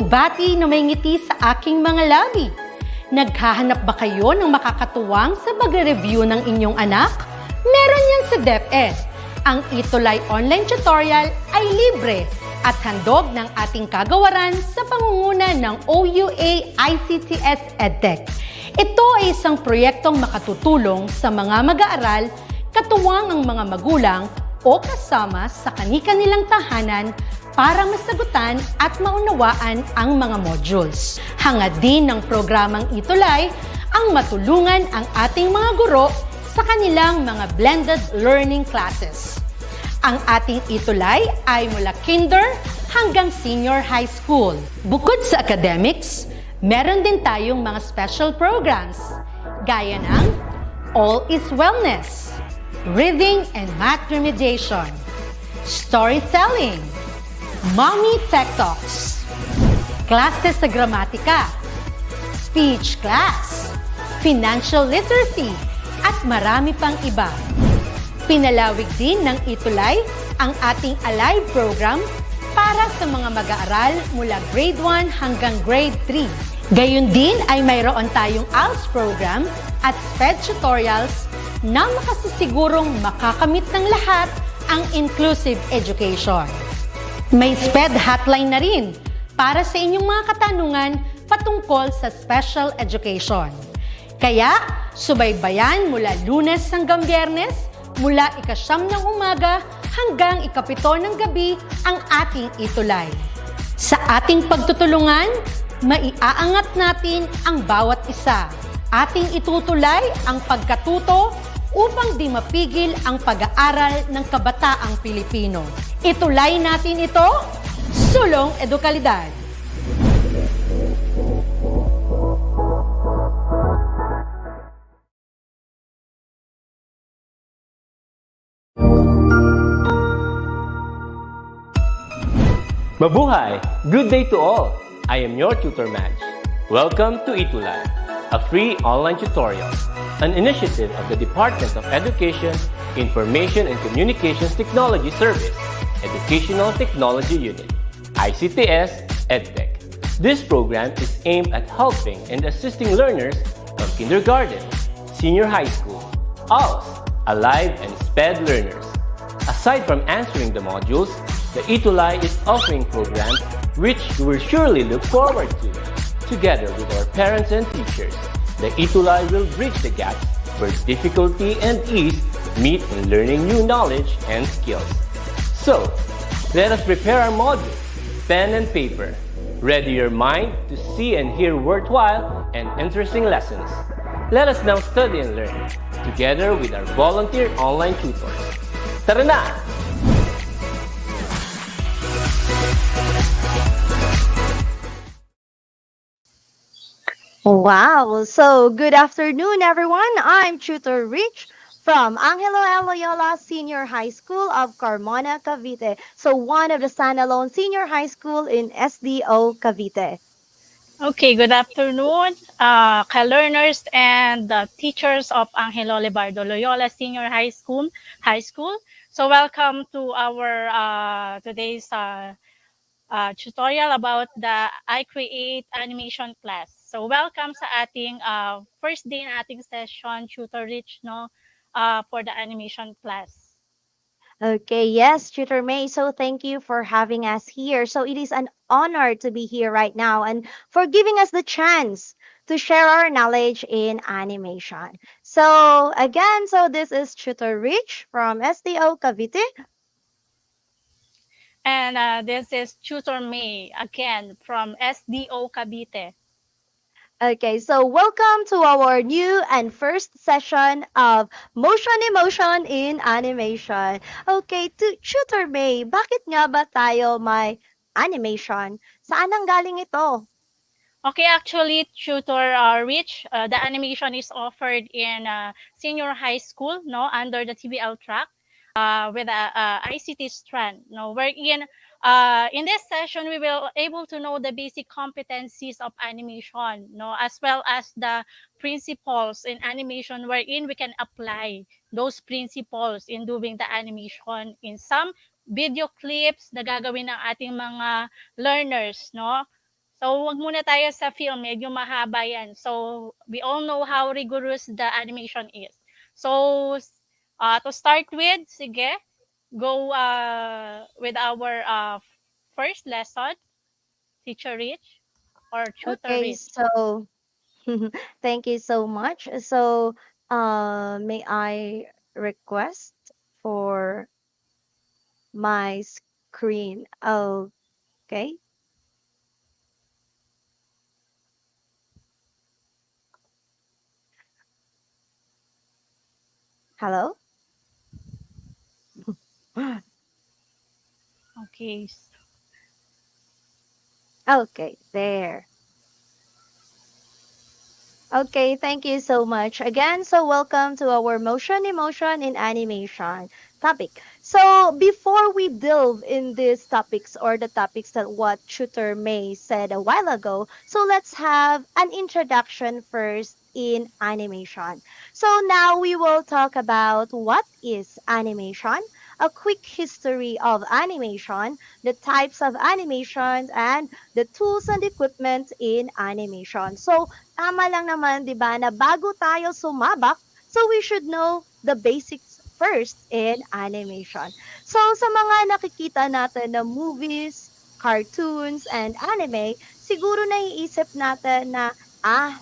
bumabati na may ngiti sa aking mga labi. Naghahanap ba kayo ng makakatuwang sa pagre-review ng inyong anak? Meron yan sa DepEd. Ang ETUlay online tutorial ay libre at handog ng ating kagawaran sa pangunguna ng OUA ICTS EdTech. Ito ay isang proyektong makatutulong sa mga mag-aaral, katuwang ang mga magulang o kasama sa kani-kanilang tahanan para masagutan at maunawaan ang mga modules. Hangad din ng programang ETUlay ang matulungan ang ating mga guro sa kanilang mga blended learning classes. Ang ating ETUlay ay mula kinder hanggang senior high school. Bukod sa academics, meron din tayong mga special programs gaya ng All is Wellness, Reading and Math Remediation, Storytelling, Mommy Tech Talks, Classes sa Gramatika, Speech Class, Financial Literacy, at marami pang iba. Pinalawig din ng ETUlay ang ating Alive program para sa mga mag-aaral mula grade 1 hanggang grade 3. Gayun din ay mayroon tayong ALS program at SPED tutorials na makasisigurong makakamit ng lahat ang inclusive education. May SPED hotline na rin para sa inyong mga katanungan patungkol sa special education. Kaya, subaybayan mula Lunes hanggang Biyernes, mula 9:00 ng umaga hanggang 7:00 ng gabi ang ating ETUlay. Sa ating pagtutulungan, maiaangat natin ang bawat isa. Ating itutulay ang pagkatuto upang di mapigil ang pag-aaral ng kabataang Pilipino. Itulay natin ito, sulong edukalidad. Mabuhay! Good day to all! I am your tutor Madge. Welcome to ETUlay, a free online tutorial, an initiative of the Department of Education, Information and Communications Technology Service, Educational Technology Unit, ICTS EdTech. This program is aimed at helping and assisting learners from kindergarten, senior high school, ALS, Alive, and SPED learners. Aside from answering the modules, the ETUlay is offering programs which you will surely look forward to. Together with our parents and teachers, the ETUlay will bridge the gaps where difficulty and ease meet in learning new knowledge and skills. So, let us prepare our modules, pen and paper. Ready your mind to see and hear worthwhile and interesting lessons. Let us now study and learn, together with our volunteer online tutors. Tara na! Wow! So, good afternoon, everyone. I'm Tutor Rich from Angelo L. Loyola Senior High School of Carmona, Cavite. So, one of the standalone senior high school in SDO, Cavite. Okay, good afternoon, ka-learners and teachers of Angelo Libardo Loyola Senior High School. So, welcome to our today's tutorial about the iCreate animation class. So, welcome sa ating first day na ating session, Tutor Rich, no, for the animation class. Okay, yes, Tutor May. So, thank you for having us here. So, it is an honor to be here right now and for giving us the chance to share our knowledge in animation. So, again, this is Tutor Rich from SDO Cavite. And this is Tutor May, again, from SDO Cavite. Okay, so welcome to our new and first session of Motion Emotion in Animation. Okay, to Tutor May, bakit nga ba tayo may animation? Saan ang galing ito? Okay, actually, Tutor Rich, the animation is offered in senior high school, no, under the TBL track with a ICT strand, no, wherein in this session we will able to know the basic competencies of animation, no, as well as the principles in animation wherein we can apply those principles in doing the animation in some video clips na gagawin ng ating mga learners, no. So, wag muna tayo sa film, medyo mahaba yan. So, we all know how rigorous the animation is. So, to start with, sige, go with our first lesson, Teacher Rich or Tutor Okay, Rich. so thank you so much. So, may I request for my screen? Okay. Hello? Okay. Okay, there. Okay, thank you so much again. So, welcome to our motion, emotion, in animation topic. So, before we delve in these topics or the topics that what Tutor May said a while ago, so let's have an introduction first in animation. So, now we will talk about what is animation, a quick history of animation, the types of animations, and the tools and equipment in animation. So, tama lang naman, 'di ba, na bago tayo sumabak, so we should know the basics first in animation. So sa mga nakikita natin na movies, cartoons, and anime, siguro naiisip natin na,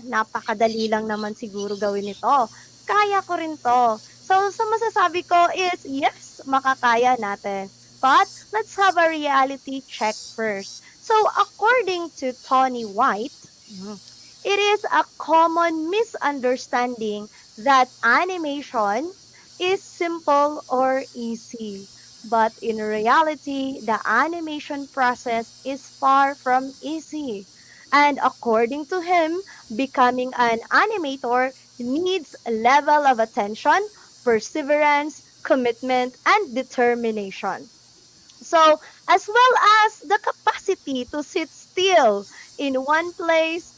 napakadali lang naman siguro gawin ito. Kaya ko rin 'to. So masasabi ko is, yes, makakaya natin. But let's have a reality check first. So according to Tony White, it is a common misunderstanding that animation is simple or easy. But in reality, the animation process is far from easy. And according to him, becoming an animator needs a level of attention, perseverance, commitment, and determination. So, as well as the capacity to sit still in one place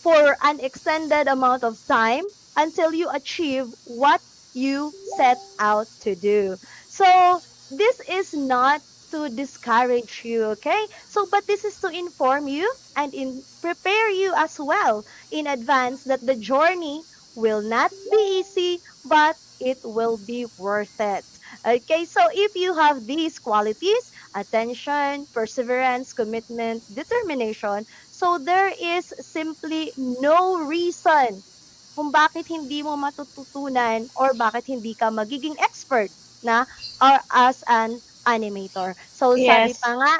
for an extended amount of time until you achieve what you set out to do. So, this is not to discourage you, okay? So, but this is to inform you and prepare you as well in advance that the journey will not be easy, but it will be worth it. Okay, so if you have these qualities, attention, perseverance, commitment, determination, so there is simply no reason kung bakit hindi mo matututunan or bakit hindi ka magiging expert na or as an animator. So sabi Yes. pa nga,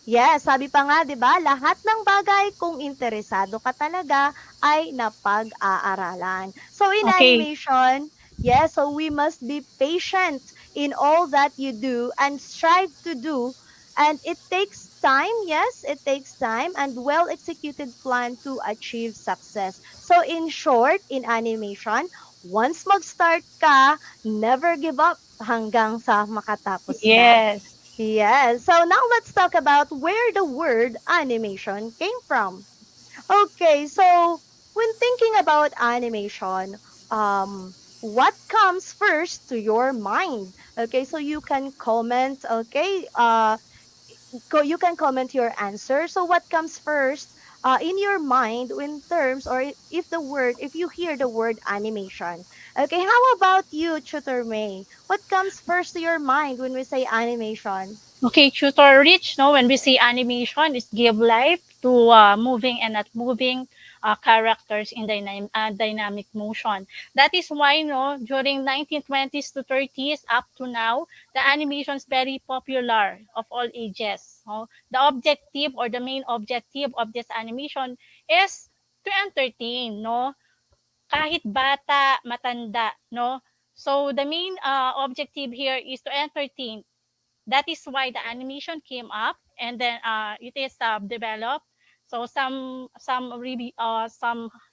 yes, sabi pa nga 'di ba, lahat ng bagay kung interesado ka talaga ay napag-aaralan. So in Okay. animation, yes, so we must be patient in all that you do and strive to do. And it takes time, yes, it takes time and well executed plan to achieve success. So in short, in animation, once mag-start ka, never give up hanggang sa makatapos ka. Yes. Yes. So now let's talk about where the word animation came from. Okay, so when thinking about animation, what comes first to your mind? Okay, so you can comment, okay? You can comment your answer. So what comes first in your mind in terms or if you hear the word animation? Okay, how about you, Tutor May? What comes first to your mind when we say animation? Okay, tutor rich, no, when we say animation, is give life to moving and not moving characters in dynamic motion. That is why, no, during 1920s to 30s up to now, the animation is very popular of all ages. No? The objective or the main objective of this animation is to entertain, no? Kahit bata, matanda, no? So the main objective here is to entertain. That is why the animation came up, and then it is developed. So some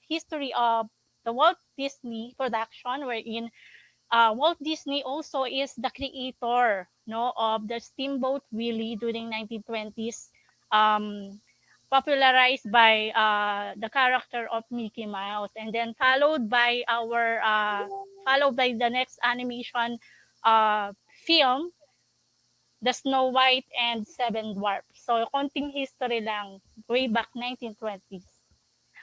history of the Walt Disney production, wherein Walt Disney also is the creator, no, of the Steamboat Willie during 1920s, um, popularized by the character of Mickey Mouse, and then followed by the next animation film, the Snow White and Seven Dwarfs. So, konting history lang, way back 1920s.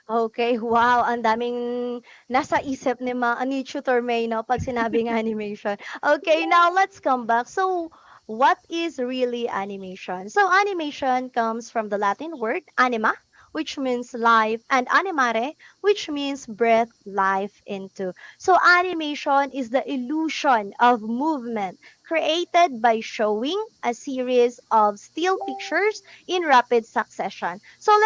Okay, wow, ang daming nasa isip ni Tutor May, 'no, 'pag sinabing animation. Okay, now let's come back. So, what is really animation? So, animation comes from the Latin word anima, which means life, and animare, which means breath life into. So, animation is the illusion of movement created by showing a series of still pictures in rapid succession. So,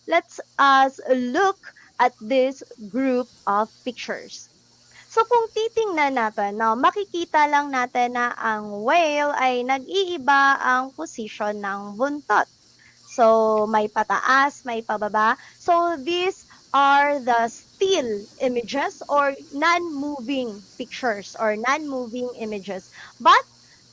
let's us look at this group of pictures. So kung titingnan natin, no, makikita lang natin na ang whale ay nag-iiba ang position ng buntot. So may pataas, may pababa. So these are the still images or non-moving pictures or non-moving images. But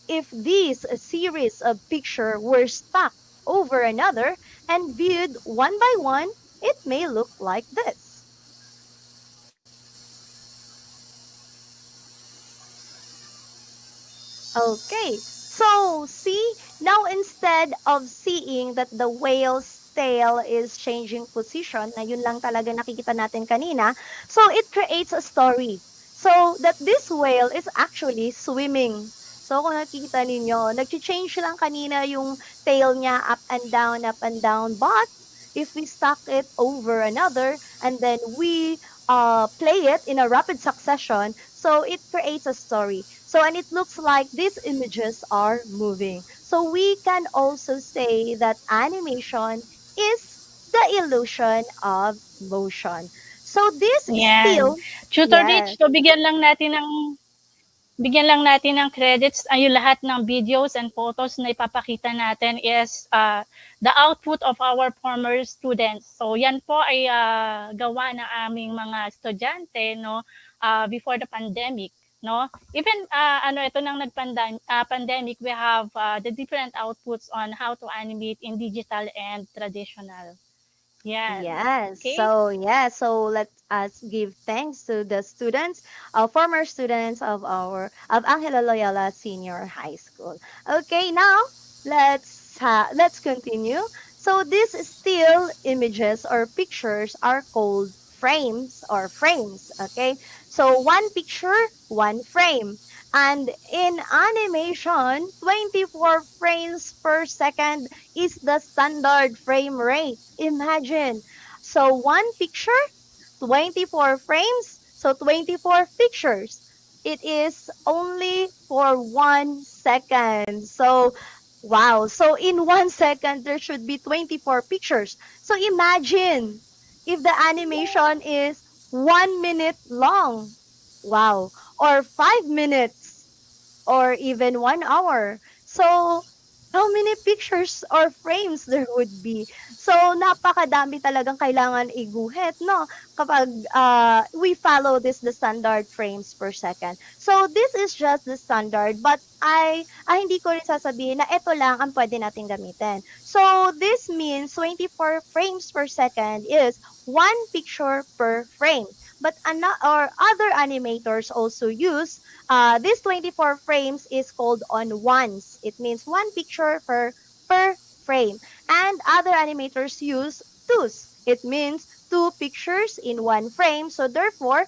if these series of picture were stacked over another and viewed one by one, it may look like this. Okay, so see, now instead of seeing that the whale's tail is changing position, na yun lang talaga nakikita natin kanina, so it creates a story. So that this whale is actually swimming. So kung nakikita ninyo, nag-change lang kanina yung tail niya up and down. But if we stack it over another and then we play it in a rapid succession, so it creates a story. So, and it looks like these images are moving. So, we can also say that animation is the illusion of motion. So, this Yan. still, Tutor yes, Rich, so bigyan lang natin ng credits ay yung lahat ng videos and photos na ipapakita natin is the output of our former students. So yan po ay gawa ng aming mga estudyante no before the pandemic no. Even ito nang pandemic we have the different outputs on how to animate in digital and traditional. Yan. yes. Okay? So let us give thanks to the students, former students of of Angela Loyola Senior High School. Okay, now let's continue. So these still images or pictures are called frames or frames. Okay, so one picture, one frame. And in animation, 24 frames per second is the standard frame rate. Imagine. So one picture, 24 frames, so 24 pictures. It is only for 1 second. So, wow. So in 1 second, there should be 24 pictures. So imagine if the animation is 1 minute long. Wow. Or 5 minutes or even 1 hour. So, how many pictures or frames there would be? So, napakadami talagang kailangan iguhit, no? Kapag we follow the standard frames per second. So, this is just the standard, but hindi ko rin sasabihin na ito lang ang pwede natin gamitin. So, this means 24 frames per second is one picture per frame. But or other animators also use this 24 frames is called on ones. It means one picture per frame. And other animators use twos. It means two pictures in one frame. So therefore,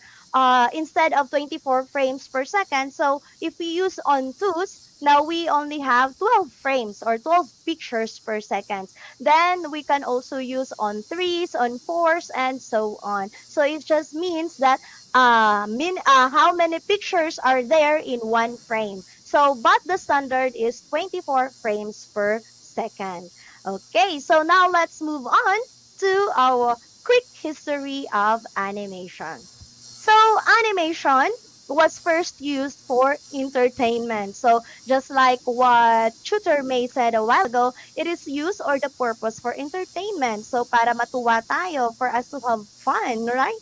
instead of 24 frames per second, so if we use on twos, now we only have 12 frames or 12 pictures per second. Then we can also use on threes, on fours, and so on. So it just means that how many pictures are there in one frame. So, but the standard is 24 frames per second. Okay, so now let's move on to our quick history of animation. So, animation was first used for entertainment. So, just like what Tutor May said a while ago, it is used or the purpose for entertainment. So, para matuwa tayo, for us to have fun, right?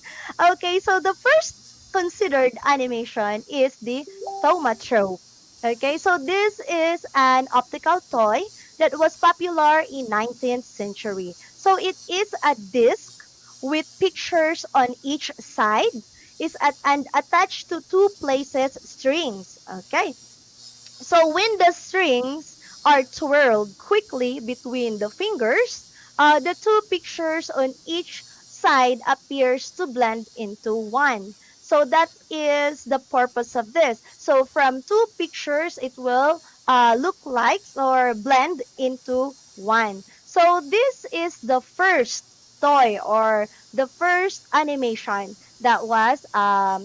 Okay, so the first considered animation is the Zoetrope. Okay, so this is an optical toy that was popular in 19th century. So it is a disc with pictures on each side and attached to two places strings. Okay, so when the strings are twirled quickly between the fingers, the two pictures on each side appears to blend into one. So that is the purpose of this. So from two pictures, it will look like or blend into one. So this is the first toy or the first animation that was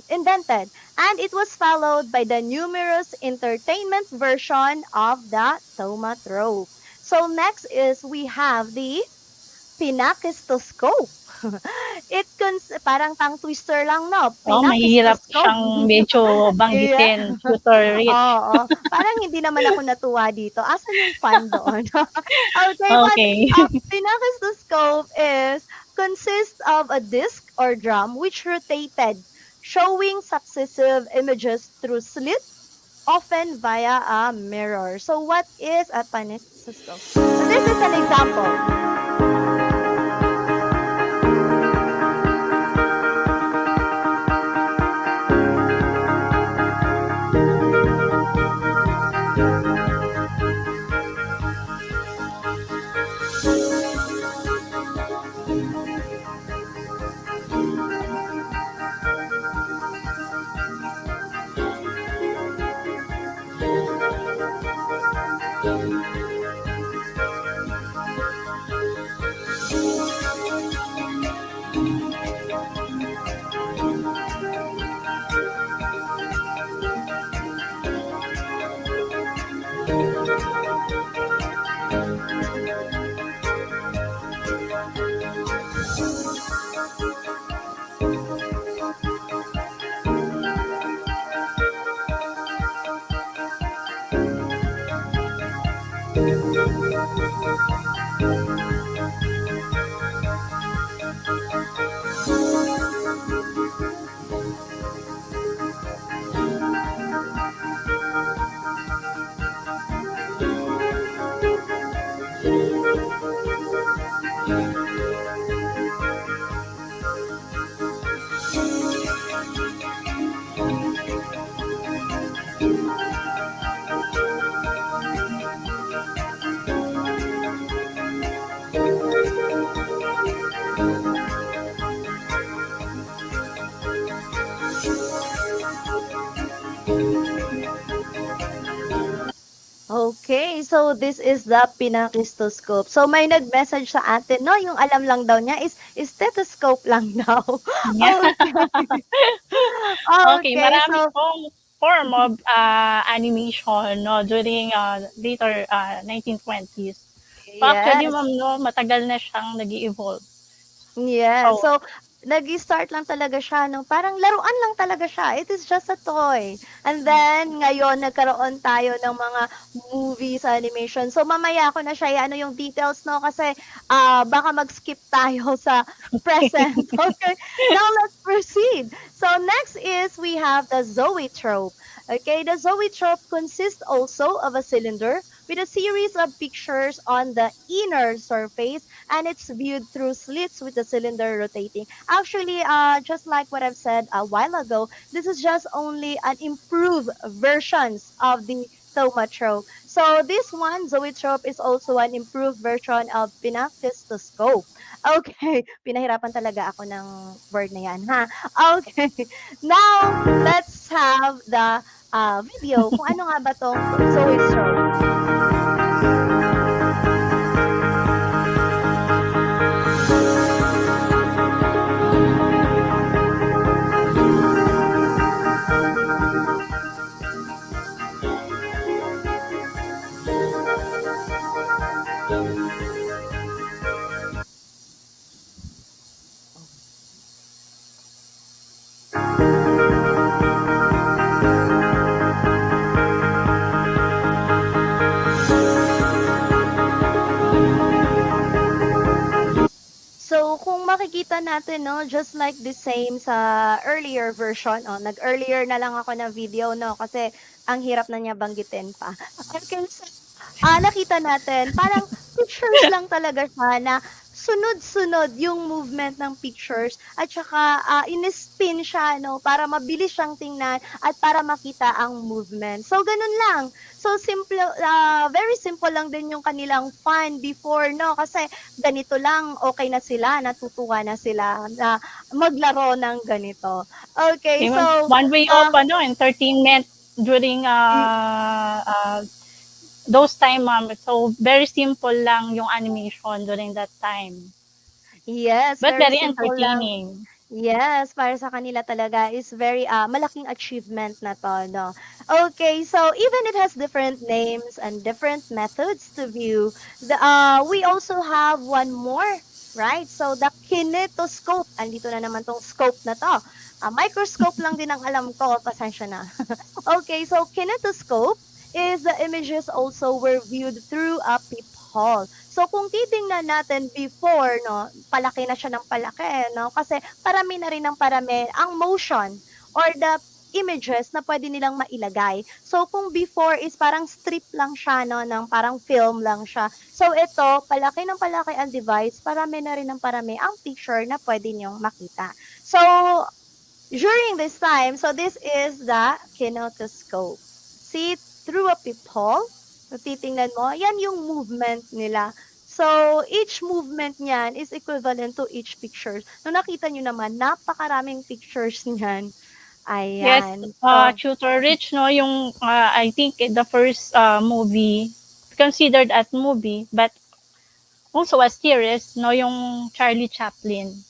invented, and it was followed by the numerous entertainment version of the Zoetrope. So next is we have the Kinetoscope. Parang tongue twister lang, no? Oh, mahirap Kinetoscope. siyang medyo Yeah. banggitin, Tutor Rich. Oo. Parang hindi naman ako natuwa dito. Asan yung fun doon? Okay, but Okay. Kinetoscope is consists of a disc or drum which rotated, showing successive images through slit, often via a mirror. So what is a kinetoscope? So this is an example. Okay, so this is the pinakistoscope. So may nag-message sa atin, no, yung alam lang daw niya is stethoscope lang daw. Yeah. Okay. Okay, Okay, marami so pong form of animation, no, during later 1920s. So actually, ma'am, yes. no, matagal na siyang nag-evolve. Yeah, So, so nag-start lang talaga siya no, parang laruan lang talaga siya. It is just a toy. And then ngayon nagkaroon tayo ng mga movies, animation. So mamaya ko na siya ano yung details no kasi baka mag-skip tayo sa present. Okay. Now let's proceed. So next is we have the Zoetrope. Okay, the Zoetrope consists also of a cylinder with a series of pictures on the inner surface, and it's viewed through slits with the cylinder rotating. Actually, just like what I've said a while ago, this is just only an improved versions of the Zoetrope. So this one, Zoetrope, is also an improved version of Kinetoscope. Okay, pinahirapan talaga ako ng word na yan, ha? Okay, now let's have the video kung ano nga ba tong Zoetrope. So, kung makikita natin, no, just like the same sa earlier version, oh, nag-earlier na lang ako ng video, no, kasi ang hirap na niya banggitin pa. Okay, so, nakita natin, parang pictures lang talaga siya na sunod-sunod yung movement ng pictures at saka in-spin siya no para mabilis siyang tingnan at para makita ang movement. So ganun lang. So simple very simple lang din yung kanilang fun before no kasi ganito lang okay na sila, natutuwa na sila na maglaro ng ganito. Okay, Okay, so one way of uh, entertainment during y- those time, ma'am. So very simple lang yung animation during that time. yes, But very very simple lang. entertaining. Yes, para sa kanila talaga is very malaking achievement na to, no? Okay, so even it has different names and different methods to view, we also have one more, right? So the kinetoscope, andito na naman tong scope na to. Microscope lang din ang alam ko, pasensya na. Okay, so kinetoscope is the images also were viewed through a peephole. So kung titingnan natin before, no, palaki na siya ng palaki, no, kasi parami na rin ng parami ang motion or the images na pwede nilang mailagay. So kung before is parang strip lang siya, no, ng parang film lang siya. So ito, palaki ng palaki ang device, parami na rin ng parami ang picture na pwede niyong makita. So during this time, so this is the kinetoscope. See, through a peephole, titingnan mo, yan yung movement nila. So, each movement niyan is equivalent to each picture. So, nakita nyo naman, napakaraming pictures niyan. Yes, Ayan. So, Tutor Rich, no, yung I think the first movie considered as movie, but also a series, no, yung Charlie Chaplin.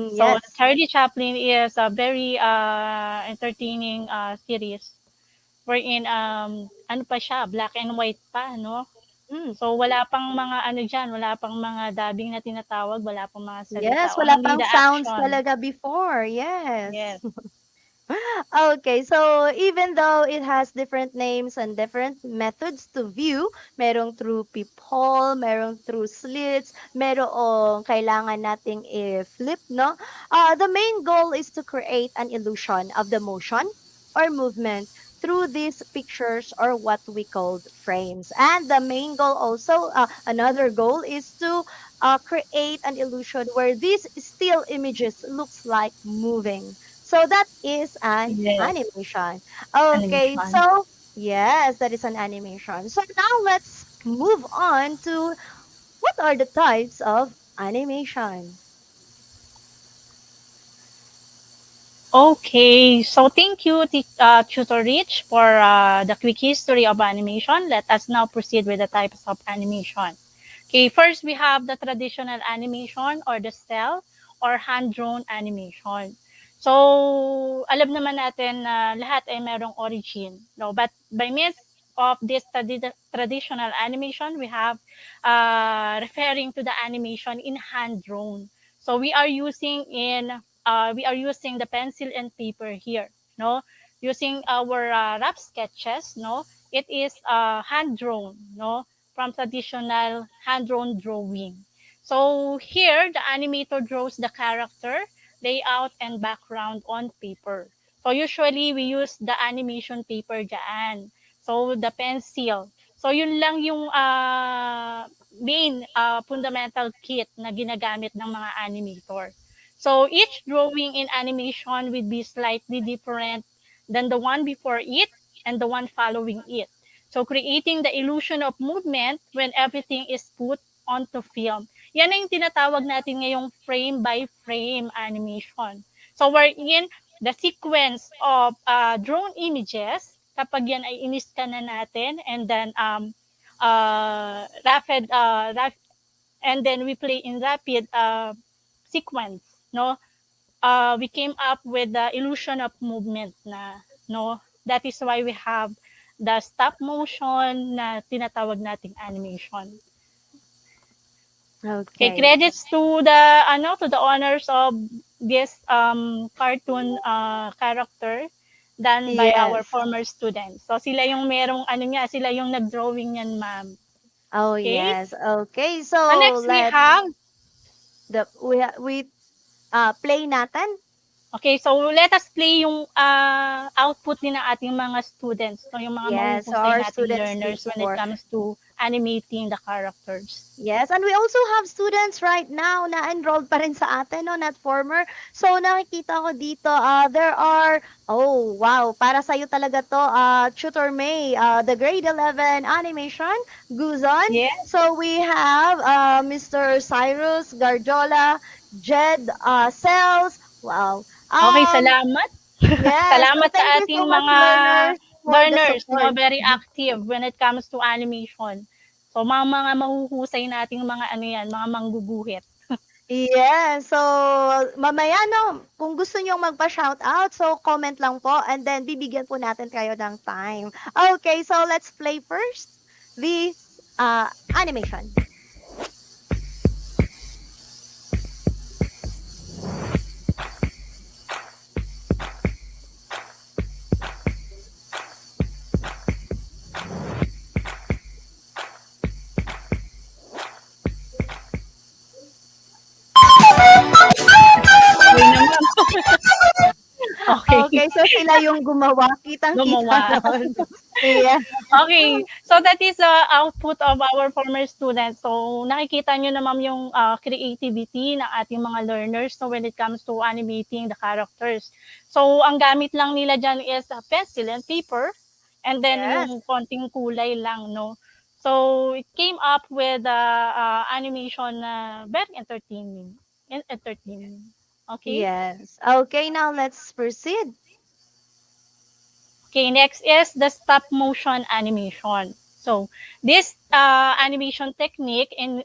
So yes. Charlie Chaplin is a very entertaining series wherein ano pa siya, black and white pa, no? Mm, So wala pang mga ano diyan, wala pang mga dubbing na tinatawag, wala pang mga salita, yes, wala only pang the sounds action. talaga before. Yes. Yes. Okay, so even though it has different names and different methods to view, merong through peephole, merong through slits, merong kailangan nating i-flip, no? The main goal is to create an illusion of the motion or movement through these pictures or what we called frames. And the main goal also, another goal is to create an illusion where these still images looks like moving. So that is an Yes. animation. Okay, Animation. so yes, that is an animation. So now let's move on to what are the types of animation? Okay, so thank you, Tutor Rich, for the quick history of animation. Let us now proceed with the types of animation. Okay, first we have the traditional animation or the cell or hand-drawn animation. So, alam naman natin na lahat ay merong origin. No? But by means of this traditional animation, we have referring to the animation in hand-drawn. So, we are using the pencil and paper here, no? Using our rough sketches, no? It is hand drawn, no? From traditional hand drawn drawing. So here, the animator draws the character, layout, and background on paper. So usually, we use the animation paper dyan. So the pencil. So yun lang yung main fundamental kit na ginagamit ng mga animator. So each drawing in animation will be slightly different than the one before it and the one following it. So creating the illusion of movement when everything is put onto film. Yan ang tinatawag natin ngayong frame by frame animation. So wherein the sequence of drawn images, kapag yan ay in-scan na natin and then and then we play in rapid sequence, no? We came up with the illusion of movement na, no? That is why we have the stop motion na tinatawag nating animation. Okay, Okay. credits to the to the owners of this cartoon character done by our Yes. former students. So sila yung merong sila yung nag-drawing niyan, ma'am. Oh Okay? yes. Okay. So So next we let's have we play natin. Okay, so let us play yung output din ng ating mga students, no, yung mga Yes, so mahuhusay our nating students learners when it before. comes to animating the characters. Yes, and we also have students right now na enrolled pa rin sa atin, no, not former. So nakikita ko dito, there are, oh wow, para sa'yo talaga to, Tutor May, the grade 11 animation, Guzon. Yes. So we have Mr. Cyrus Garjola, Jed Cells, wow. Okay, salamat. Yes, so Salamat thank sa you so ating much mga learners for the learners, no, support. very active when it comes to animation. So mga mahuhusay nating mga ano yan, mga mangguguhit. Yes. So, mamaya 'no, kung gusto niyong magpa-shoutout, so comment lang po and then bibigyan po natin kayo ng time. Okay, so let's play first this animation. Okay naman. Okay, Okay, so sila yung gumawa, kitang-kita gumawa. naman. Yeah. Okay, so that is the output of our former students. So nakikita nyo naman yung creativity ng ating mga learners, so when it comes to animating the characters. So ang gamit lang nila dyan is pencil and paper, and then Yes. yung konting kulay lang, no? So it came up with animation na very entertaining. Entertaining. Okay? Yes. Okay, now let's proceed. Okay, next is the stop motion animation. So this animation technique in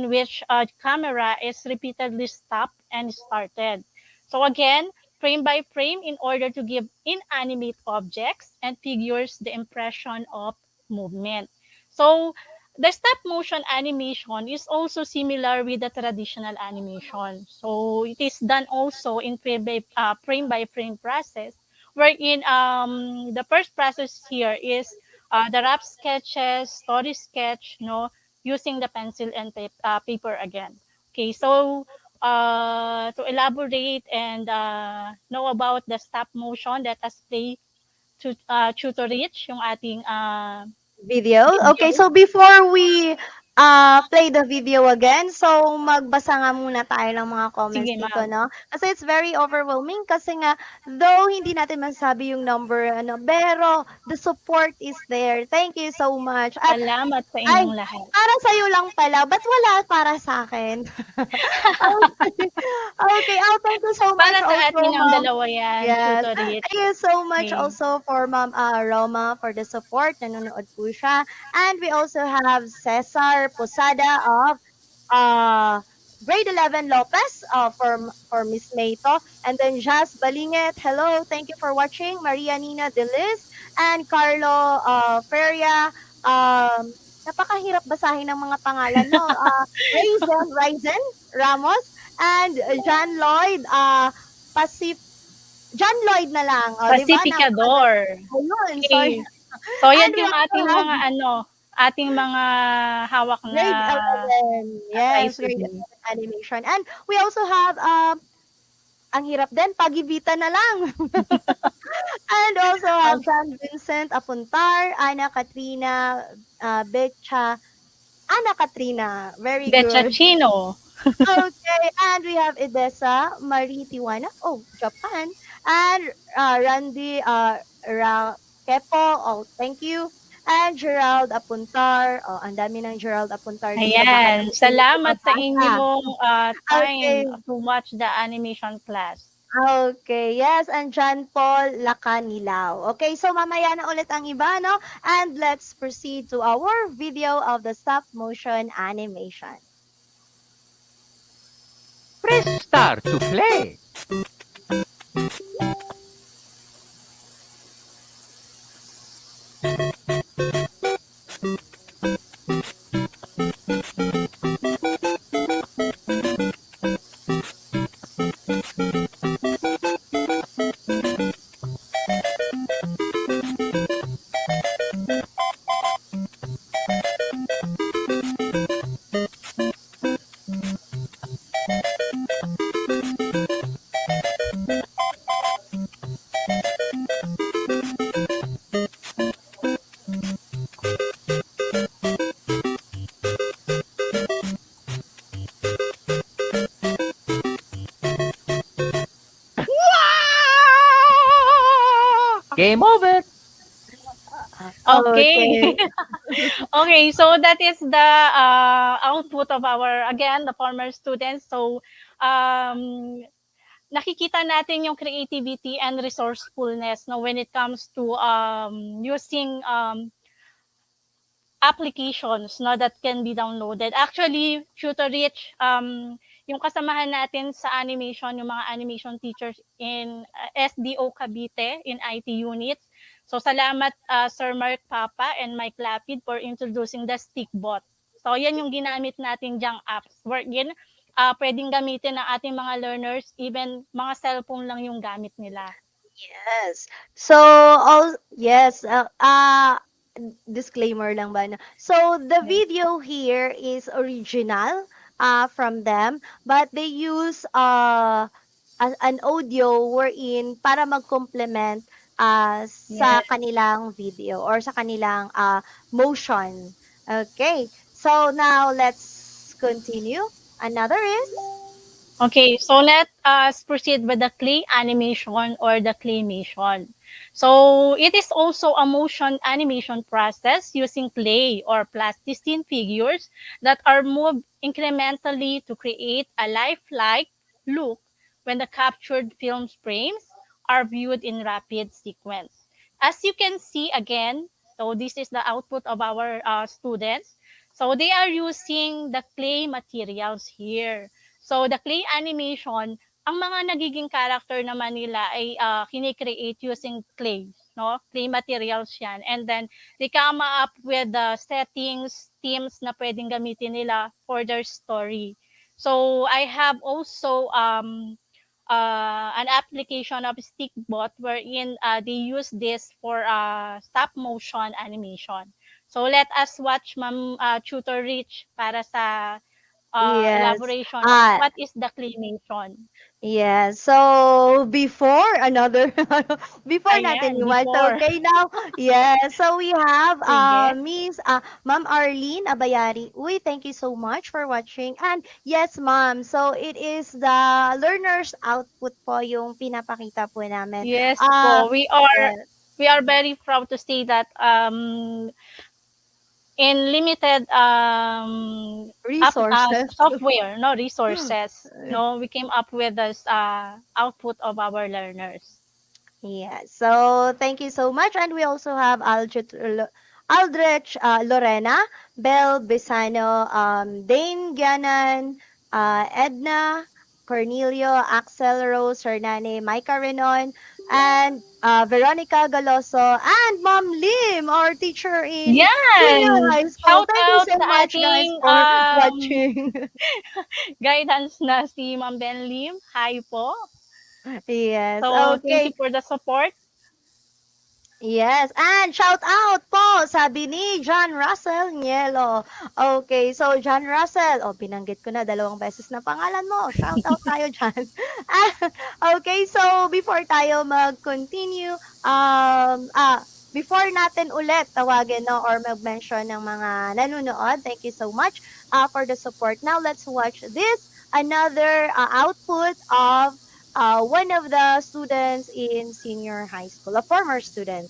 which a camera is repeatedly stopped and started. So again, frame by frame in order to give inanimate objects and figures the impression of movement. So the stop motion animation is also similar with the traditional animation. So it is done also in frame by frame process, wherein the first process here is the rough sketches, story sketch, no, using the pencil and paper again. Okay, so to elaborate and know about the stop motion, let us play to reach yung ating Video? Okay, video. so before we play the video again, so magbasa nga muna tayo ng mga comments Sige, dito, ma'am. no? Kasi it's very overwhelming kasi nga, though hindi natin masabi yung number, ano, pero the support is there. Thank you so much. At, Salamat sa ay, inyong lahat. para sa'yo lang pala, ba't wala para sa akin? Okay, okay, thank you so much Para sa also, atin ang ma'am. dalawa yan, Yes. Tutor Rich. Thank you so much Okay. also for Ma'am Roma for the support. Nanonood po siya. And we also have Cesar Posada of uh, grade 11 Lopez for Miss Mayto. And then Jazz Balinget. Hello. Thank you for watching. Maria Nina Delis and Carlo Feria. Napakahirap basahin ng mga pangalan, no? Ryzen Ramos and John Lloyd Pasip John Lloyd na lang, oh, 'di ba? Pacificador. Ayun, sorry. Okay. So yan And we yung also ating have mga ating mga hawak na grade 11. Yes, grade ICD. 11 animation. And we also have ang hirap din, pagibita na lang. And also have John Vincent Apuntar, Ana Katrina, very good. Betchachino. Okay, and we have Edessa Marie Tiwana, oh, Japan, and Randy Kepo, oh, thank you, and Gerald Apuntar, oh, ang dami ng Gerald Apuntar dito, baka Ayan. naman hindi ko Salamat sa mabasa. inyong Okay, time to watch the animation class. okay, yes, and John Paul Lacanilao. Okay, so mamaya na ulit ang iba, no? And let's proceed to our video of the stop motion animation. Press start to play. Game over. Okay. Okay. Okay, so that is the output of our, again, the former students. So, um, nakikita natin yung creativity and resourcefulness no, when it comes to using applications no, that can be downloaded. Actually, Tutor Rich, yung kasamahan natin sa animation, yung mga animation teachers in SDO Cavite in IT units. So salamat Sir Mark Papa and Mike Lapid for introducing the Stickbot. So yan yung ginamit natin dyang apps. Wherein pwedeng gamitin ng ating mga learners, even mga cellphone lang yung gamit nila. Yes. So, all yes, disclaimer lang ba na. So, the Yes. video here is original from them, but they use an audio wherein para mag-complement sa Yes. kanilang video or sa kanilang motion. Okay. So, now let's continue. Another is Okay, so let us proceed with the clay animation or the claymation. So it is also a motion animation process using clay or plasticine figures that are moved incrementally to create a lifelike look when the captured film frames are viewed in rapid sequence. As you can see again, so this is the output of our students. So they are using the clay materials here. So the clay animation, ang mga nagiging character naman nila ay kine-create using clay, no? Clay materials 'yan. And then they come up with the settings, themes na pwedeng gamitin nila for their story. So I have also an application of Stickbot wherein they use this for stop motion animation. So let us watch Ma'am Tutor Rich para sa yes. elaboration of Ah, what is the claymation. yeah. So before another before Ayan, natin iwan. So before. okay now. Yeah. So we have Sige. Miss Ma'am Arlene Abayari. Uy, thank you so much for watching. And yes, ma'am. So it is the learners output po yung pinapakita po namin. Yes Ah, po, yeah. we are very proud to say that in limited Resources. software, no resources, no, we came up with this output of our learners. Yeah. So thank you so much. And we also have Aldrich Lorena, Bel Bisano, Dane Ganan, Edna, Cornelio, Axel Rose, Hernane, Micah Renon, and Veronica Galoso, and Mom Lim, our teacher in Pina Yan! High School. Shout Thank you out so sa much, guys, ating for watching. guidance na si Ma'am Ben Lim. Hi po. Yes. So, thank you Okay. for the support. Yes, and shout out po, sabi ni John Russell Nielo. Okay, so John Russell, oh, binanggit ko na 2 beses na pangalan mo. Shout out tayo dyan. Okay, so before tayo mag-continue, before natin ulit tawagin no, or mag-mention ng mga nanonood, thank you so much for the support. Now, let's watch this, another output of one of the students in senior high school, a former student.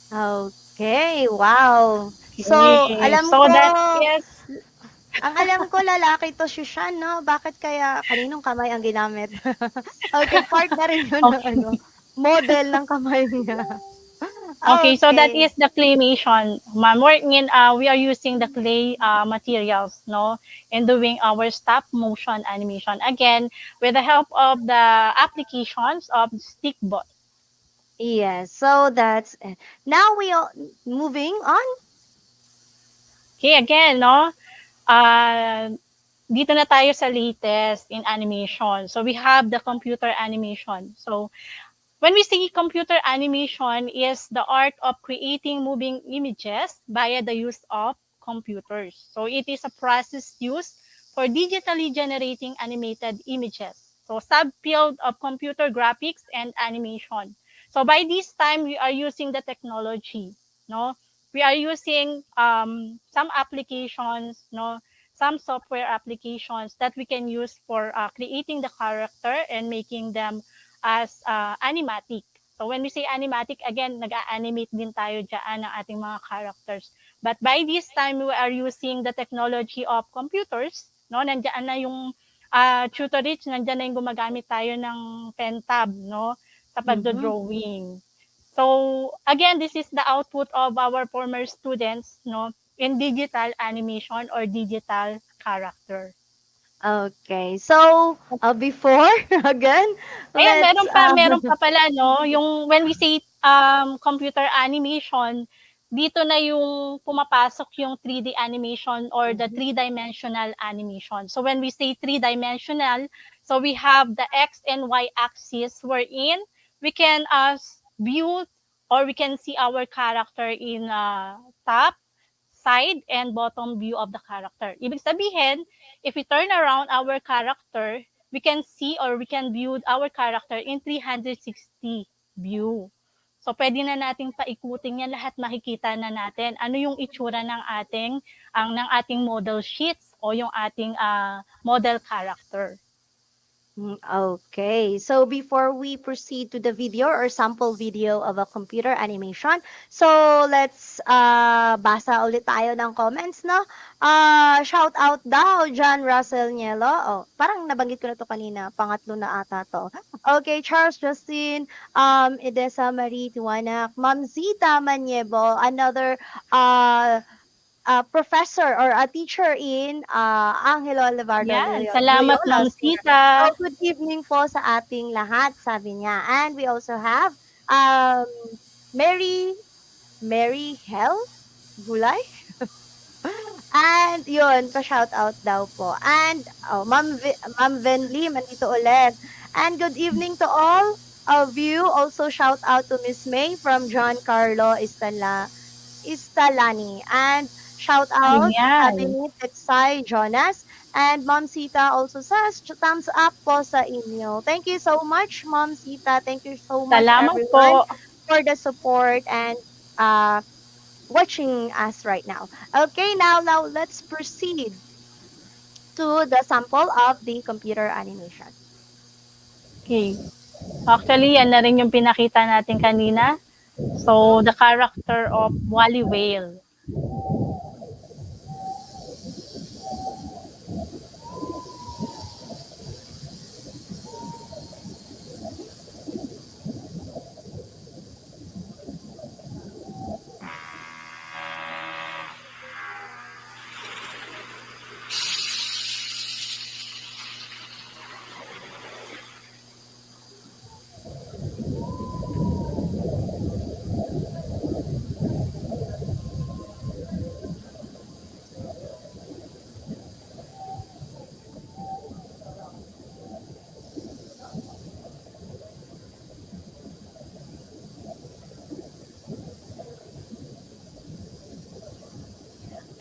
Okay, wow. So, Okay. alam So, ko, that is Ang alam ko lalaki 'to si Sian 'no? Bakit kaya kaninong kamay ang ginamit? Okay, part na rin yun ng Okay. ano, model ng kamay niya. Okay, so that Okay. is the claymation. Ma'am, we are using the clay materials, no, in doing our stop motion animation. Again, with the help of the applications of Stickbot. Yes, so that's it. Now we are moving on. Okay, again, no, uh, dito na tayo sa latest in animation. So we have the computer animation. So when we say computer animation is the art of creating moving images via the use of computers. So it is a process used for digitally generating animated images. So subfield of computer graphics and animation. So by this time we are using the technology, no? We are using some applications, no? Some software applications that we can use for creating the character and making them as animatic. So when we say animatic, again, nag-animate din tayo dyan ng ating mga characters. But by this time, we are using the technology of computers. No? Nandiyan na yung tutorage, nandiyan na yung gumagamit tayo ng pen tab, no? Sa Mhm. pagdo-drawing. So again, this is the output of our former students, no, in digital animation or digital character. Okay. So, before again, Ayan, let's meron pa pala, no, yung when we say computer animation, dito na yung pumapasok yung 3D animation or the Mhm. three-dimensional animation. So when we say three-dimensional, so we have the X and Y axis wherein we can view or we can see our character in top, side, and bottom view of the character. Ibig sabihin, if we turn around our character, we can see or we can view our character in 360 view. So, pwede na nating paikutin yan lahat, makikita na natin ano yung itsura ng ating model sheets o yung ating model character. Okay. So before we proceed to the video or sample video of a computer animation, so let's basa ulit tayo ng comments, no? Shout out daw, John Russell Nielo. Oh, parang nabanggit ko na to kanina, pangatlo na ata to. Okay, Charles Justin, Edesa Marie Tiwanak, Ma'am Zita Manyebo, another professor or a teacher in Angelo Levardo Yan, salamat Loyola Ma'am here. Sita. So, good evening po sa ating lahat, sabi niya. And we also have um, Mary, Mary Hell Gulay. And yun, pa-shout out daw po. And Ma'am Ven Lim, andito ulit. And good evening to all of you. Also shout out to Miss May from John Carlo Istalani. And shout out, sabi Ayan, ni Tetsai Jonas. And Mom Sita also says, thumbs up po sa inyo. Thank you so much, Mom Sita. Thank you so much, salamat po. everyone, for the support and uh, watching us right now. Okay, now let's proceed to the sample of the computer animation. Okay. Actually, yan na rin yung pinakita natin kanina. So, Mhm. the character of Wally Whale.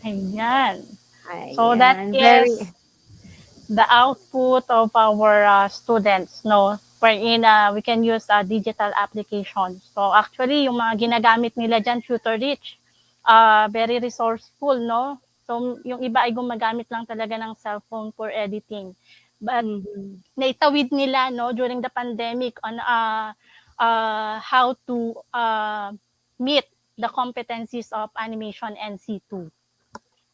Ayan. So, that Ayan, is very. the output of our students, no? Wherein we can use digital applications. So, actually, yung mga ginagamit nila dyan, Tutor Rich, very resourceful, no? So, yung iba ay gumagamit lang talaga ng cellphone for editing. But, Mhm. naitawid nila, no, during the pandemic on how to meet the competencies of animation NC2.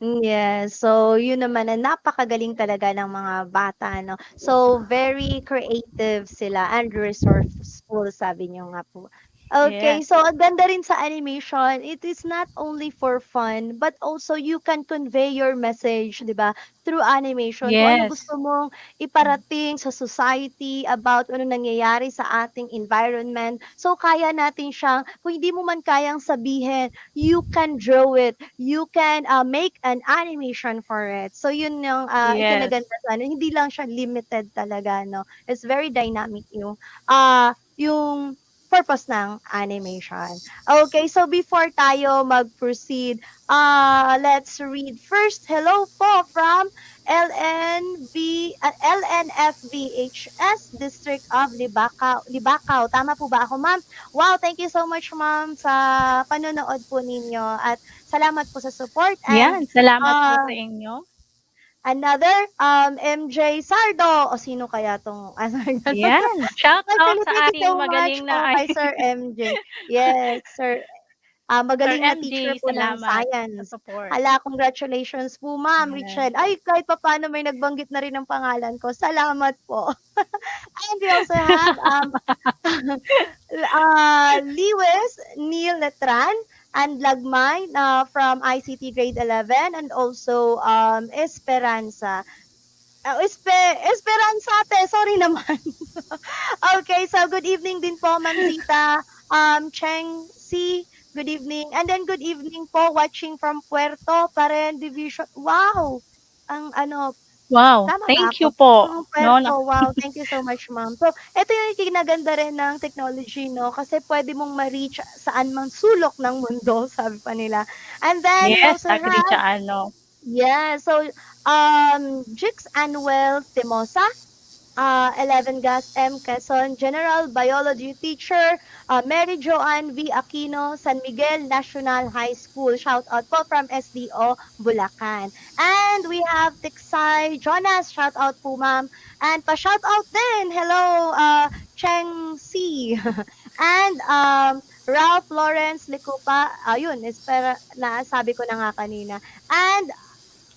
Yes, so yun naman ang napakagaling talaga ng mga bata 'no. So very creative sila and resourceful sabi niyo nga po. Okay, Yes. so ang ganda rin sa animation, it is not only for fun but also you can convey your message, 'di ba? Through animation kung ano Yes. gusto mong iparating sa society about ano nangyayari sa ating environment. So kaya natin siyang kung hindi mo man kayang sabihin, you can draw it, you can make an animation for it. So yun yung Yes. ikinaganda sa ano, hindi lang siya limited talaga no. It's very dynamic yung purpose ng animation. Okay, so before tayo mag-proceed, let's read first. Hello po from LNFVHS District of Libacao. Tama po ba ako, ma'am? Wow, thank you so much, ma'am, sa panonood po ninyo at salamat po sa support and Yan, salamat po sa uh, inyo. another MJ Sardo o sino kaya tong ano ganun. Yan, shout out sa Thank you ating so much magaling po na kay Sir MJ. Yes, Sir Sir magaling na teacher MJ, po ng salamat sa science. support. Hala, congratulations po, Ma'am Yes. Richelle. Ay, kahit papaano may nagbanggit na rin ng pangalan ko. Salamat po. And we also have Lewis Neil Letran and Lagmay from ICT grade 11 and also Esperanza. Esperansate, sorry naman. Okay, so good evening din po, Ma'am Zita, Cheng Si, good evening. And then good evening po, watching from Puerto Paren Division. Wow! Ang ano, Wow, tama ba thank you ako? po. No, Puerto, wow, thank you so much, ma'am. So, ito yung kinaganda rin ng technology, no? Kasi pwede mong ma-reach saan mang sulok ng mundo, sabi pa nila. And then we yes, also agree have, sa ano. yeah, so, Jix Anuel Timosa, 11 Gas M. Quezon, General Biology Teacher, Mary Joanne V. Aquino, San Miguel National High School. Shout out po from SDO, Bulacan. And we have Tiksay Jonas, shout out po ma'am. And pa-shout out din, hello, Cheng C. And Ralph Lawrence Licupa, ayun, espera, nasabi ko na nga kanina. And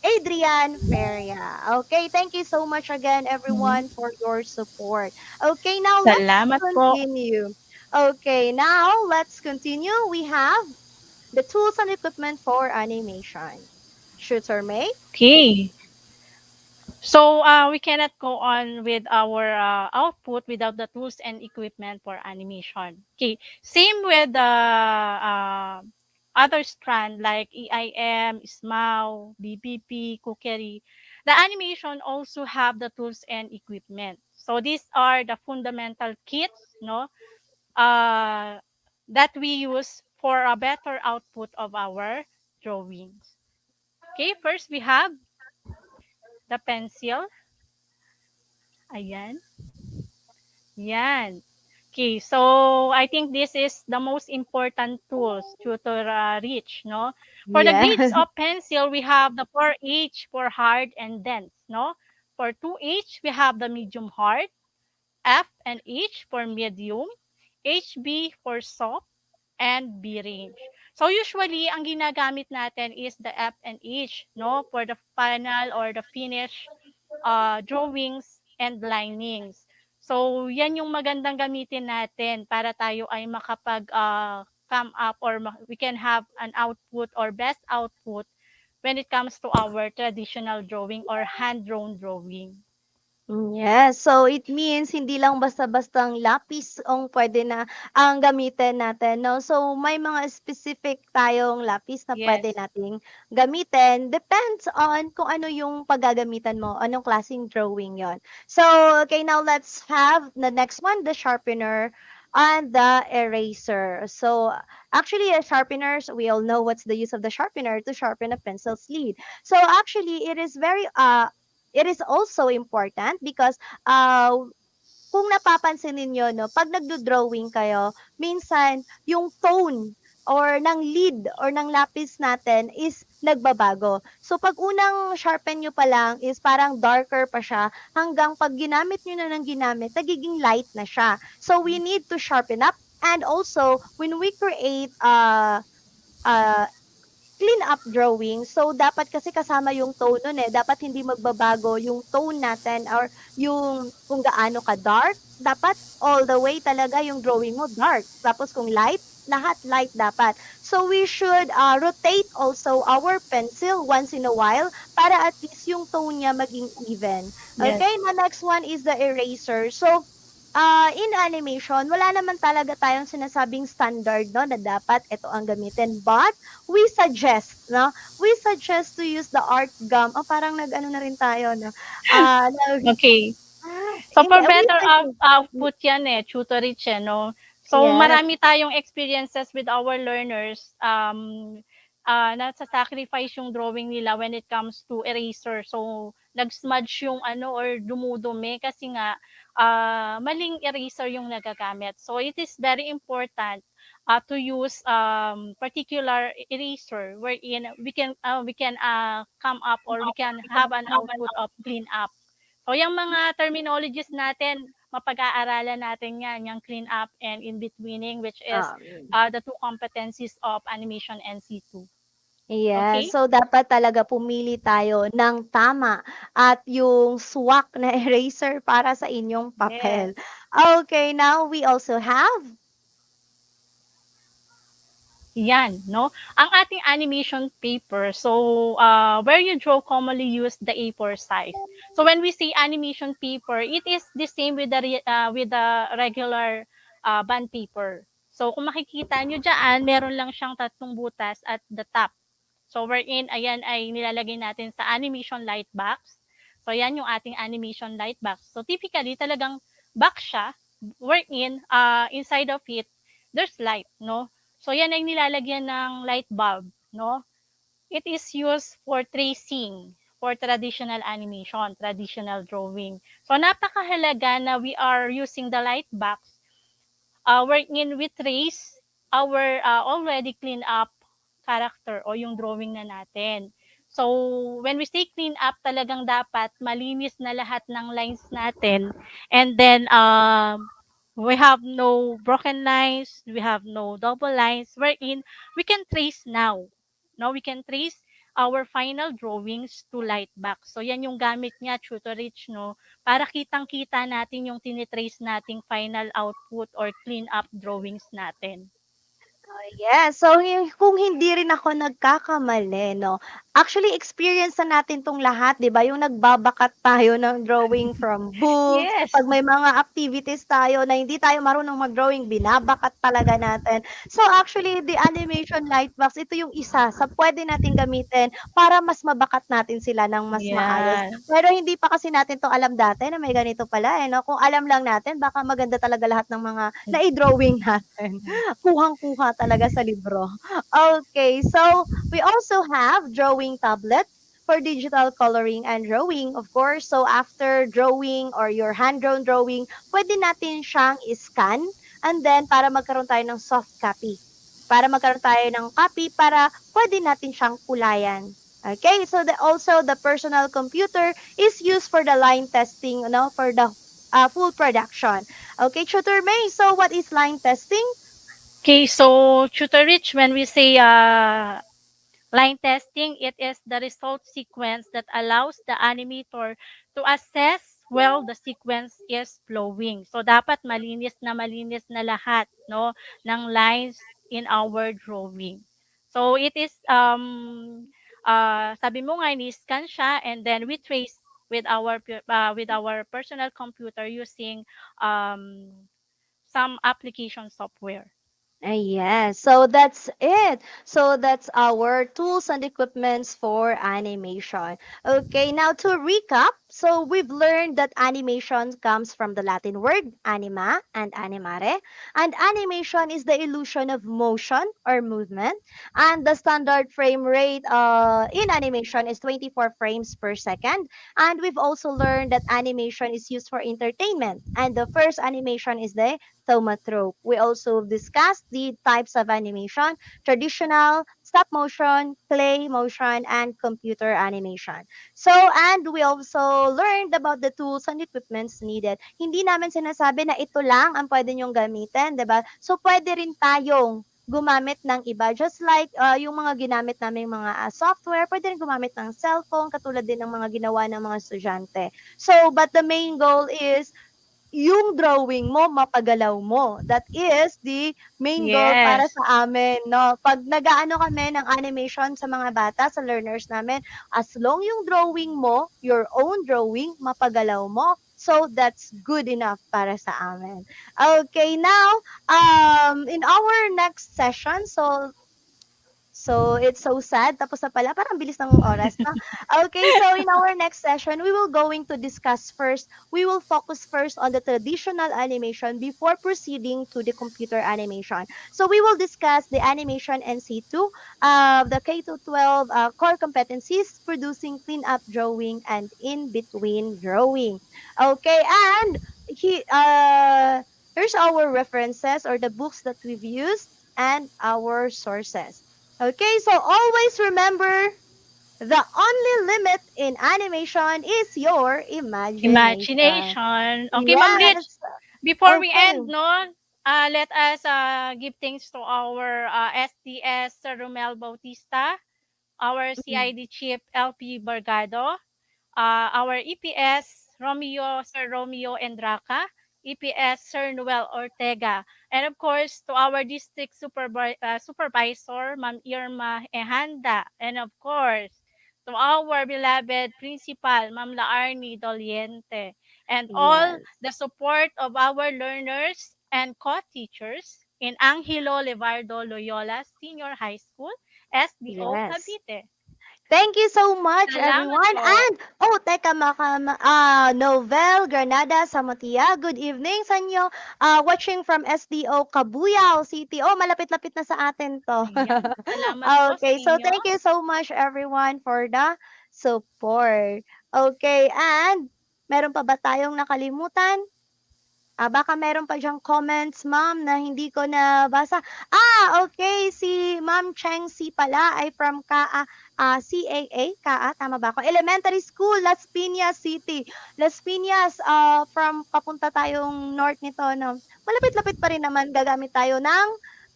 Adrian Feria. Okay, thank you so much again, Mhm. everyone, for your support. Okay, now let's Salamat po. continue. Okay, now let's continue. We have the tools and equipment for animation. Shooter May? Okay. So, we cannot go on with our output without the tools and equipment for animation. Okay. Same with the other strand like EIM, SMAU, BPP, Cookery. The animation also have the tools and equipment. So, these are the fundamental kits, no, uh, that we use for a better output of our drawings. Okay, first we have the pencil. Ayan. Yan. Okay, so I think this is the most important tools tutor reach, no? For the grades Yes. of pencil, we have the 4H for hard and dense, no? For 2H, we have the medium hard, F and H for medium, HB for soft, and B range. So usually, ang ginagamit natin is the F and H, no? For the final or the finish drawings and linings. So, yan yung magandang gamitin natin para tayo ay makapag come up or we can have an output or best output when it comes to our traditional drawing or hand-drawn drawing. Yes, so it means hindi lang basta-bastang lapis ang pwede na ang gamitin natin, no? So may mga specific tayong lapis na pwede Yes. nating gamitin. Depends on kung ano yung paggagamitan mo, anong klaseng drawing yon. So, okay, now let's have the next one, the sharpener and the eraser. So, actually, sharpeners, we all know what's the use of the sharpener to sharpen a pencil's lead. So, actually, it is also important because kung napapansin ninyo 'no, 'pag nagdo-drawing kayo, minsan yung tone or ng lead or ng lapis natin is nagbabago. So 'pag unang sharpen niyo pa lang is parang darker pa siya hanggang 'pag ginamit niyo na ng ginamit, nagiging light na siya. So we need to sharpen up and also when we create uh clean up drawing. So, dapat kasi kasama yung tone nun eh. Dapat hindi magbabago yung tone natin or yung kung gaano ka dark. Dapat all the way talaga yung drawing mo dark. Tapos kung light, lahat light dapat. So, we should rotate also our pencil once in a while para at least yung tone niya maging even. Yes. Okay, the next one is the eraser. So, in animation, wala naman talaga tayong sinasabing standard, no, na dapat ito ang gamitin. But, we suggest, no? We suggest to use the art gum. Oh, parang nag-ano na rin tayo, no? Ah, Okay. So hindi, for we better suggest. output yan eh, tutorage eh, no? So Yes. marami tayong experiences with our learners nasa-sacrifice yung drawing nila when it comes to eraser. So nag-smudge yung ano or dumudumi kasi nga maling eraser yung nagagamit. So it is very important to use particular eraser wherein we can come up or we can have an output of clean up. So, yung mga terminologies natin, mapag-aaralan natin yan, yung clean up and in-betweening, which is Um, the two competencies of animation and C2. yes. Okay? So, dapat talaga pumili tayo ng tama at yung swak na eraser para sa inyong papel. Yes. Okay, now we also have. Yan, no? Ang ating animation paper, so where you draw commonly use the A4 size. So when we say animation paper, it is the same with the regular bond paper. So kung makikita nyo dyan, meron lang siyang tatlong butas at the top. So wherein, ayan ay nilalagay natin sa animation light box. So ayan yung ating animation light box. So typically talagang box siya, wherein inside of it, there's light, no? So yan ay nilalagyan ng light bulb, no? It is used for tracing, for traditional animation, traditional drawing. So napakahalaga na we are using the light box wherein we trace our already clean up character o yung drawing na natin. So, when we say clean up, talagang dapat malinis na lahat ng lines natin. And then, we have no broken lines, we have no double lines, wherein we can trace now. No, we can trace our final drawings to Lightbox. So, yan yung gamit niya, Tutorich, no? Para kitang-kita natin yung tinitrace nating final output or clean up drawings natin. Yes. So, kung hindi rin ako nagkakamali, no? Actually, experience na natin 'tong lahat, 'di ba? Yung nagbabakat tayo ng drawing from books, Yes. 'pag may mga activities tayo na hindi tayo marunong mag-drawing, binabakat talaga natin. So, actually, the animation lightbox, ito yung isa sa pwede nating gamitin para mas mabakat natin sila ng mas maayos. Yeah. Pero hindi pa kasi natin 'to alam dati na may ganito pala, eh, no? Kung alam lang natin, baka maganda talaga lahat ng mga nai-drawing natin. Kuhang-kuha talaga sa libro. Okay, so we also have drawing tablet for digital coloring and drawing, of course. So after drawing or your hand-drawn drawing, pwede natin siyang i-scan and then para magkaroon tayo ng soft copy. Para magkaroon tayo ng copy para pwede natin siyang kulayan. Okay, so also the personal computer is used for the line testing, no, for the full production. Okay, Tutor May, so what is line testing? Okay, so Tutorich, when we say line testing, it is the result sequence that allows the animator to assess well the sequence is flowing. So dapat malinis na lahat, no, ng lines in our drawing. So it is sabi mo nga ni-scan siya and then we trace with our personal computer using um some application software. Yes, so that's it. So that's our tools and equipments for animation. Okay, now to recap, so we've learned that animation comes from the Latin word anima and animare, and animation is the illusion of motion or movement, and the standard frame rate in animation is 24 frames per second. And we've also learned that animation is used for entertainment, and the first animation is the Zoetrope. We also discussed the types of animation, traditional, stop motion, clay motion, and computer animation. So, and we also learned about the tools and equipments needed. Hindi namin sinasabi na ito lang ang pwede nyong gamitin, di ba? So, pwede rin tayong gumamit ng iba. Just like yung mga ginamit namin mga software, pwede rin gumamit ng cellphone, katulad din ng mga ginawa ng mga estudyante. So, but the main goal is yung drawing mo, mapagalaw mo. That is the main goal para Yes. sa amin, no? Pag nag-aano kami ng animation sa mga bata, sa learners namin, as long yung drawing mo, your own drawing, mapagalaw mo, so that's good enough para sa amin. Okay, now, in our next session, so it's so sad. Tapos na pala, parang bilis ng oras, no? Okay, so in our next session, we will going to discuss first, we will focus first on the traditional animation before proceeding to the computer animation. So we will discuss the animation NC2, the K-12 core competencies, producing clean-up drawing and in-between drawing. Okay, and here's our references or the books that we've used and our sources. Okay, so always remember, the only limit in animation is your imagination. Imagination. Okay, Ma'am Rich, Yes. before we Okay. end, no, let us give thanks to our SDS Sir Romel Bautista, our CID Chief LP Bargado, our EPS Sir Romeo Endraca, EPS Sir Noel Ortega, and of course to our district supervisor, Ma'am Irma Ehanda, and of course to our beloved principal, Ma'am Laarni Doliente, and all Yes. the support of our learners and co-teachers in Angelo Levardo Loyola Senior High School, SDO Yes. Cavite. Thank you so much, Salamat everyone. po. And, teka, Novel Granada Samotia, good evening sa inyo. Watching from SDO Cabuyao City. Oh, malapit-lapit na sa atin to. Ayan. Salamat po sa Okay, so inyo. thank you so much, everyone, for the support. Okay, and meron pa ba tayong nakalimutan? Baka meron pa diyang comments, ma'am, na hindi ko nabasa. Okay. Si Ma'am Cheng Si pala ay from CAA, tama ba ako? Elementary School, Las Piñas City. Las Piñas, from papunta tayong north nito, no? Malapit-lapit pa rin naman, gagamit tayo ng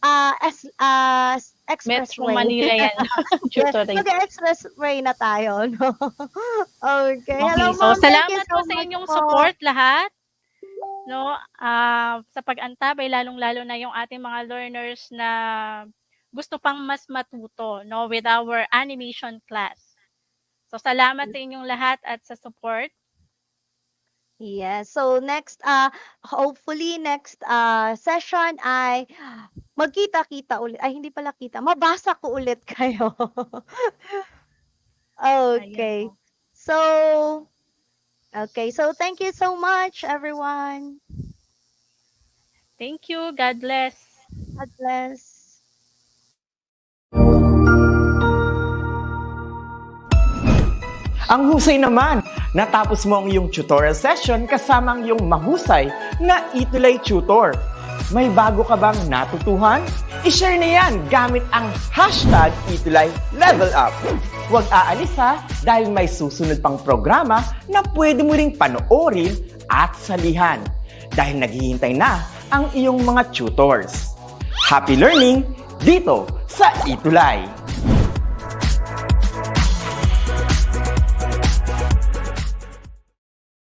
Metro expressway. Manila yan. Yes, Tutoring. mag-expressway na tayo, no? Okay. Okay, Hello, so ma'am. Thank you salamat so po sa much inyong po. support lahat. No, sa pag-antabay, lalong-lalo na yung ating mga learners na gusto pang mas matuto, no, with our animation class. So salamat sa inyong lahat at sa support. Yes. So next, hopefully next session ay magkita-kita ulit. Ay, hindi pala kita. Mabasa ko ulit kayo. Ayan Okay. po. So thank you so much, everyone. Thank you. God bless. God bless. Ang husay naman! Natapos mo ang iyong tutorial session kasama ang iyong mahusay na ETUlay tutor. May bago ka bang natutuhan? I-share na yan gamit ang hashtag #ETUlayLevelUp. Huwag aalis ha, dahil may susunod pang programa na pwede mo ring panoorin at salihan. Dahil naghihintay na ang iyong mga tutors. Happy learning dito sa ETUlay!